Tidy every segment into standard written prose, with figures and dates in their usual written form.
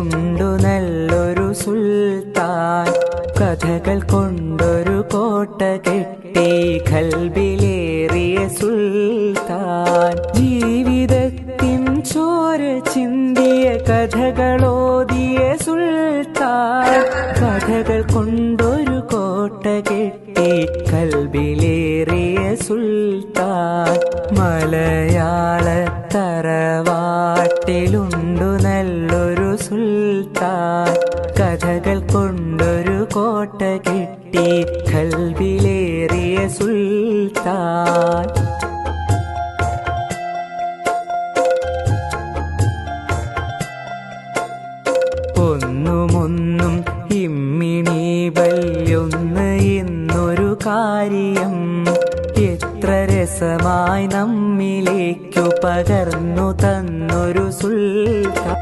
തറവാട്ടിലുണ്ടു നല്ലൊരു സുൽത്താൻ. കഥകൾ കൊണ്ടൊരു കോട്ട കെട്ടി ഖൽബിലേറിയ സുൽത്താൻ. ജീവിതത്തിൻ ചോര ചിന്തിയ കഥകളോതിയ സുൽത്താൻ. കഥകൾ കൊണ്ടൊരു കോട്ട കെട്ടി ഖൽബിലേറിയ സുൽത്താൻ. മലയാള തറവാട്ടിലുണ്ടു നല്ലൊരു സുൽത്താൻ. കഥകൾ കൊണ്ടൊരു കോട്ട കെട്ടി ഖൽബിലേറിയ സുൽത്താൻ. ഒന്നുമൊന്നും ഇമ്മിണി വല്യൊന്ന് എന്നൊരു കാര്യം എത്ര രസമായി നമ്മിലേക്കു പകർന്നു തന്നൊരു സുൽത്താൻ.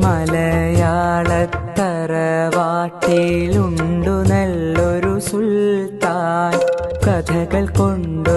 മലയാളത്തറവാട്ടിലുണ്ടു നല്ലൊരു സുൽത്താൻ. കഥകൾ കൊണ്ട്